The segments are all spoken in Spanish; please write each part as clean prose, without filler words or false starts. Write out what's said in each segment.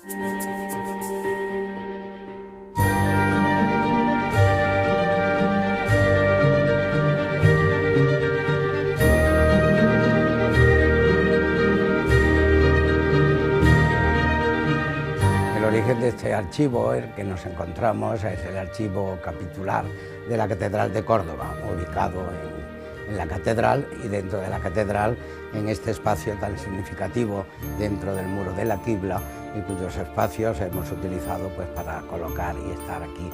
El origen de este archivo, el que nos encontramos, es el archivo capitular de la Catedral de Córdoba, ubicado en la catedral, y dentro de la catedral, en este espacio tan significativo dentro del muro de la quibla, y cuyos espacios hemos utilizado pues para colocar y estar aquí.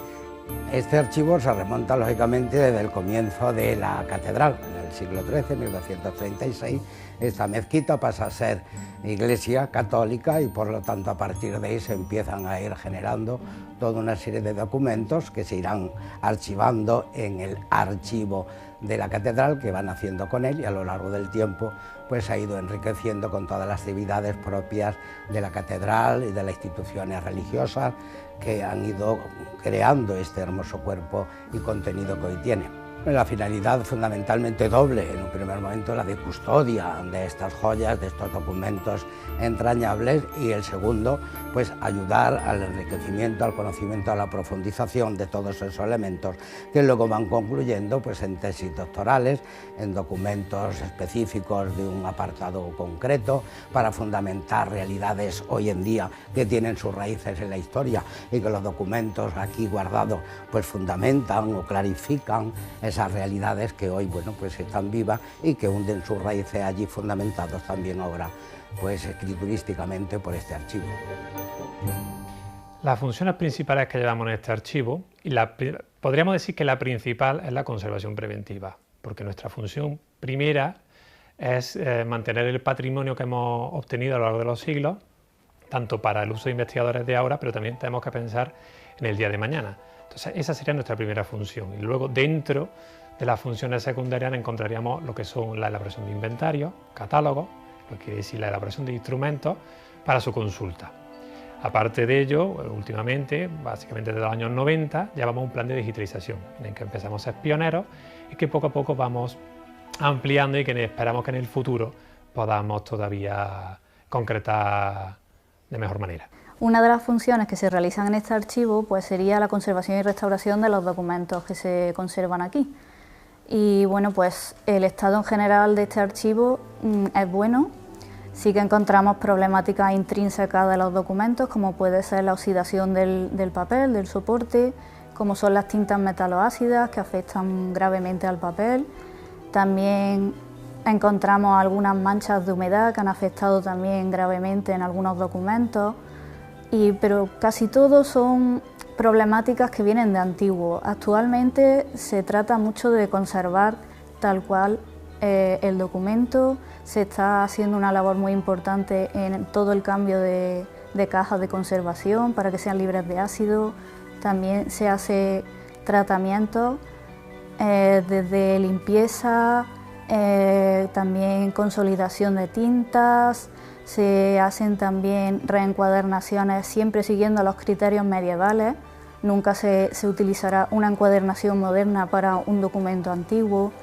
Este archivo se remonta lógicamente desde el comienzo de la catedral, en el siglo XIII, 1236, esta mezquita pasa a ser iglesia católica y por lo tanto a partir de ahí se empiezan a ir generando toda una serie de documentos que se irán archivando en el archivo de la catedral, que van haciendo con él, y a lo largo del tiempo pues ha ido enriqueciendo con todas las actividades propias de la catedral y de las instituciones religiosas que han ido creando este hermoso cuerpo y contenido que hoy tiene. La finalidad fundamentalmente doble, en un primer momento la de custodia de estas joyas, de estos documentos entrañables, y el segundo, pues ayudar al enriquecimiento, al conocimiento, a la profundización de todos esos elementos que luego van concluyendo pues en tesis doctorales, en documentos específicos de un apartado concreto para fundamentar realidades hoy en día que tienen sus raíces en la historia y que los documentos aquí guardados pues fundamentan o clarifican esas realidades que hoy, bueno, pues están vivas y que hunden sus raíces allí, fundamentados también ahora pues escriturísticamente por este archivo. Las funciones principales que llevamos en este archivo, y podríamos decir que la principal es la conservación preventiva, porque nuestra función primera es mantener el patrimonio que hemos obtenido a lo largo de los siglos, tanto para el uso de investigadores de ahora, pero también tenemos que pensar en el día de mañana. Entonces, esa sería nuestra primera función. Y luego, dentro de las funciones secundarias, encontraríamos lo que son la elaboración de inventarios, catálogos, lo que quiere decir la elaboración de instrumentos para su consulta. Aparte de ello, últimamente, básicamente desde los años 90, llevamos un plan de digitalización en el que empezamos a ser pioneros y que poco a poco vamos ampliando y que esperamos que en el futuro podamos todavía concretar de mejor manera. Una de las funciones que se realizan en este archivo pues sería la conservación y restauración de los documentos que se conservan aquí. Y bueno, pues el estado en general de este archivo es bueno. Sí que encontramos problemáticas intrínsecas de los documentos, como puede ser la oxidación del papel, del soporte, como son las tintas metaloácidas que afectan gravemente al papel. También encontramos algunas manchas de humedad que han afectado también gravemente en algunos documentos. Pero casi todos son problemáticas que vienen de antiguo. Actualmente se trata mucho de conservar tal cual el documento, se está haciendo una labor muy importante en todo el cambio de cajas de conservación para que sean libres de ácido, también se hace tratamiento desde limpieza, también consolidación de tintas. Se hacen también reencuadernaciones siempre siguiendo los criterios medievales. Nunca se utilizará una encuadernación moderna para un documento antiguo.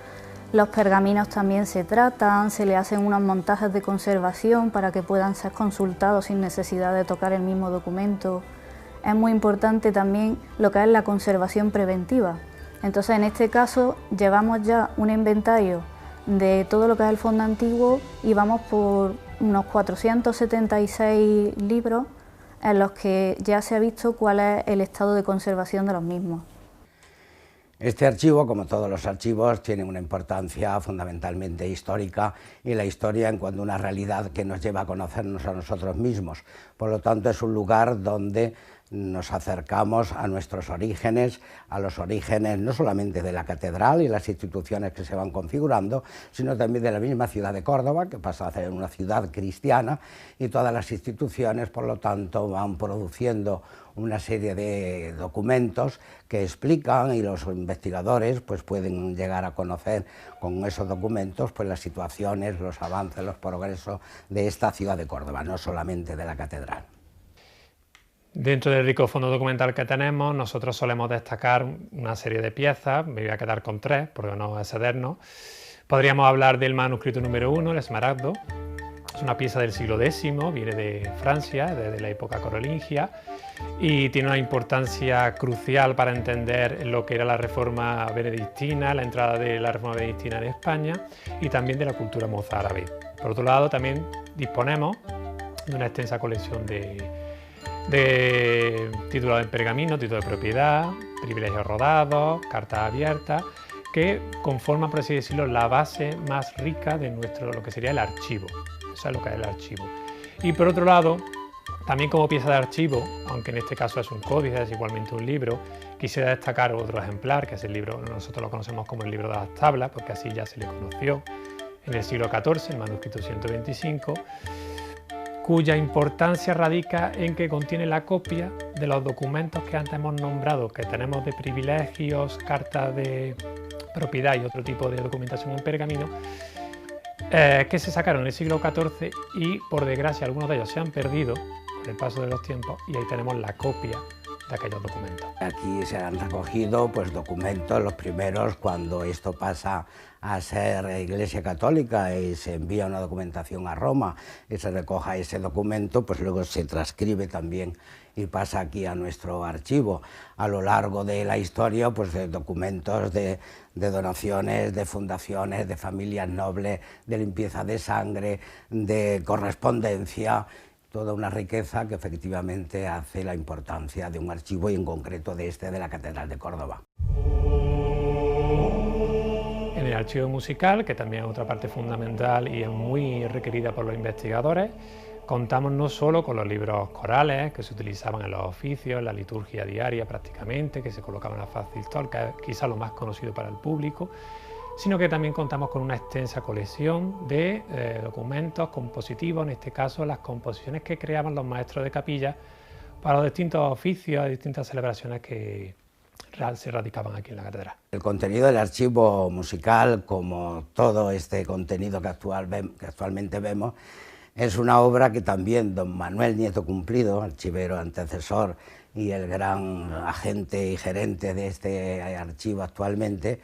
Los pergaminos también se tratan, se le hacen unos montajes de conservación para que puedan ser consultados sin necesidad de tocar el mismo documento. Es muy importante también lo que es la conservación preventiva. Entonces, en este caso, llevamos ya un inventario de todo lo que es el fondo antiguo y vamos por unos 476 libros en los que ya se ha visto cuál es el estado de conservación de los mismos. Este archivo, como todos los archivos, tiene una importancia fundamentalmente histórica, y la historia en cuanto a una realidad que nos lleva a conocernos a nosotros mismos. Por lo tanto, es un lugar donde nos acercamos a nuestros orígenes, a los orígenes no solamente de la catedral y las instituciones que se van configurando, sino también de la misma ciudad de Córdoba, que pasa a ser una ciudad cristiana, y todas las instituciones, por lo tanto, van produciendo una serie de documentos que explican, y los investigadores pues pueden llegar a conocer con esos documentos pues las situaciones, los avances, los progresos de esta ciudad de Córdoba, no solamente de la catedral. Dentro del rico fondo documental que tenemos, nosotros solemos destacar una serie de piezas. Me voy a quedar con 3, por no excedernos. Podríamos hablar del manuscrito número 1, el Esmaragdo. Es una pieza del siglo X, viene de Francia, desde la época carolingia, y tiene una importancia crucial para entender lo que era la Reforma benedictina, la entrada de la Reforma benedictina en España y también de la cultura mozárabe. Por otro lado, también disponemos de una extensa colección de títulos en pergamino, títulos de propiedad, privilegios rodados, cartas abiertas, que conforman, por así decirlo, la base más rica de lo que sería el archivo. Eso es lo que es el archivo. Y por otro lado, también como pieza de archivo, aunque en este caso es un códice, es igualmente un libro, quisiera destacar otro ejemplar, que es el libro, nosotros lo conocemos como el libro de las tablas, porque así ya se le conoció, en el siglo XIV, el manuscrito 125, cuya importancia radica en que contiene la copia de los documentos que antes hemos nombrado, que tenemos de privilegios, cartas de propiedad y otro tipo de documentación en pergamino, que se sacaron en el siglo XIV y, por desgracia, algunos de ellos se han perdido con el paso de los tiempos y ahí tenemos la copia de aquellos documentos. Aquí se han recogido pues, documentos, los primeros cuando esto pasa a ser Iglesia Católica y se envía una documentación a Roma y se recoja ese documento, pues luego se transcribe también y pasa aquí a nuestro archivo. A lo largo de la historia, pues de documentos de donaciones, de fundaciones, de familias nobles, de limpieza de sangre, de correspondencia, toda una riqueza que efectivamente hace la importancia de un archivo y en concreto de la Catedral de Córdoba. En el archivo musical, que también es otra parte fundamental y es muy requerida por los investigadores, contamos no solo con los libros corales que se utilizaban en los oficios, en la liturgia diaria prácticamente, que se colocaban en la faz Cistol, que es quizá lo más conocido para el público, sino que también contamos con una extensa colección de documentos compositivos, en este caso las composiciones que creaban los maestros de capilla para los distintos oficios y distintas celebraciones que se radicaban aquí en la catedral. El contenido del archivo musical, como todo este contenido que actualmente vemos, es una obra que también don Manuel Nieto Cumplido, archivero antecesor y el gran agente y gerente de este archivo actualmente,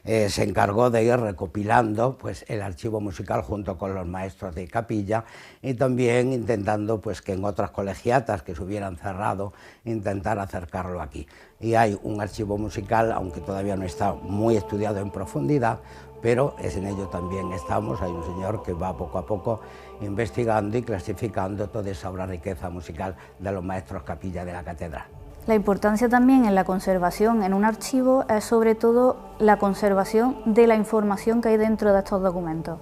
se encargó de ir recopilando pues, el archivo musical junto con los maestros de capilla y también intentando pues, que en otras colegiatas que se hubieran cerrado, intentar acercarlo aquí. Y hay un archivo musical, aunque todavía no está muy estudiado en profundidad, pero en ello también estamos. Hay un señor que va poco a poco investigando y clasificando toda esa obra riqueza musical de los maestros capilla de la catedral. La importancia también en la conservación en un archivo es sobre todo la conservación de la información que hay dentro de estos documentos.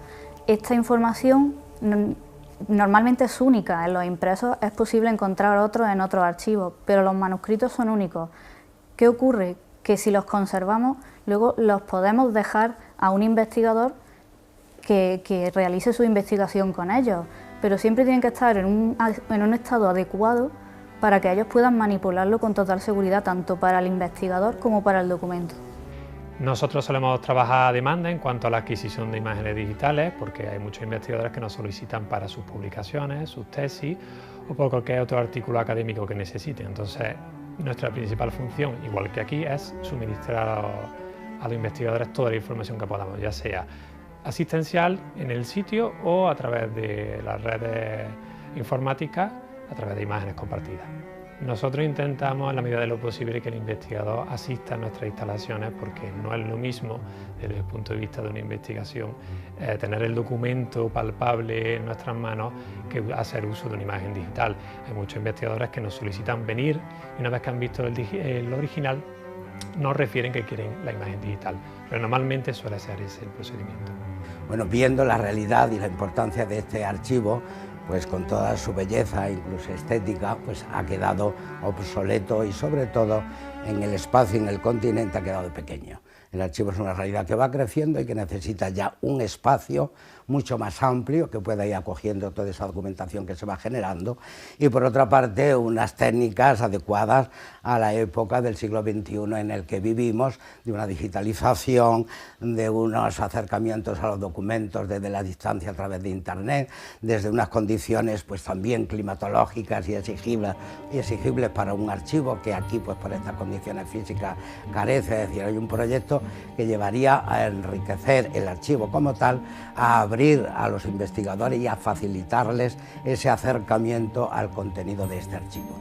Esta información normalmente es única, en los impresos es posible encontrar otros en otros archivos, pero los manuscritos son únicos. ¿Qué ocurre? Que si los conservamos, luego los podemos dejar a un investigador que realice su investigación con ellos, pero siempre tienen que estar en un estado adecuado para que ellos puedan manipularlo con total seguridad, tanto para el investigador como para el documento. Nosotros solemos trabajar a demanda en cuanto a la adquisición de imágenes digitales, porque hay muchos investigadores que nos solicitan para sus publicaciones, sus tesis o por cualquier otro artículo académico que necesiten. Entonces, nuestra principal función, igual que aquí, es suministrar a los investigadores toda la información que podamos, ya sea asistencial en el sitio o a través de las redes informáticas, a través de imágenes compartidas. Nosotros intentamos, en la medida de lo posible, que el investigador asista a nuestras instalaciones, porque no es lo mismo, desde el punto de vista de una investigación, tener el documento palpable en nuestras manos que hacer uso de una imagen digital. Hay muchos investigadores que nos solicitan venir y una vez que han visto el original, nos refieren que quieren la imagen digital, pero normalmente suele ser ese el procedimiento. Bueno, viendo la realidad y la importancia de este archivo, pues con toda su belleza, incluso estética, pues ha quedado obsoleto y sobre todo en el espacio, en el continente, ha quedado pequeño. El archivo es una realidad que va creciendo y que necesita ya un espacio mucho más amplio que pueda ir acogiendo toda esa documentación que se va generando y por otra parte unas técnicas adecuadas a la época del siglo XXI en el que vivimos, de una digitalización, de unos acercamientos a los documentos desde la distancia a través de internet, desde unas condiciones pues también climatológicas y exigibles para un archivo que aquí pues por estas condiciones físicas carece. Es decir, hay un proyecto que llevaría a enriquecer el archivo como tal, a abrir abrir a los investigadores y a facilitarles ese acercamiento al contenido de este archivo.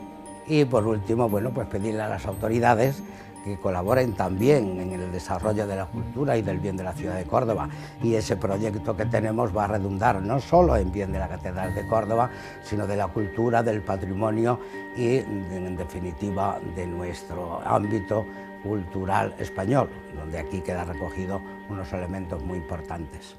Y por último, bueno, pues pedirle a las autoridades que colaboren también en el desarrollo de la cultura y del bien de la ciudad de Córdoba, y ese proyecto que tenemos va a redundar no solo en bien de la Catedral de Córdoba, sino de la cultura, del patrimonio y, en definitiva, de nuestro ámbito cultural español, donde aquí quedan recogidos unos elementos muy importantes.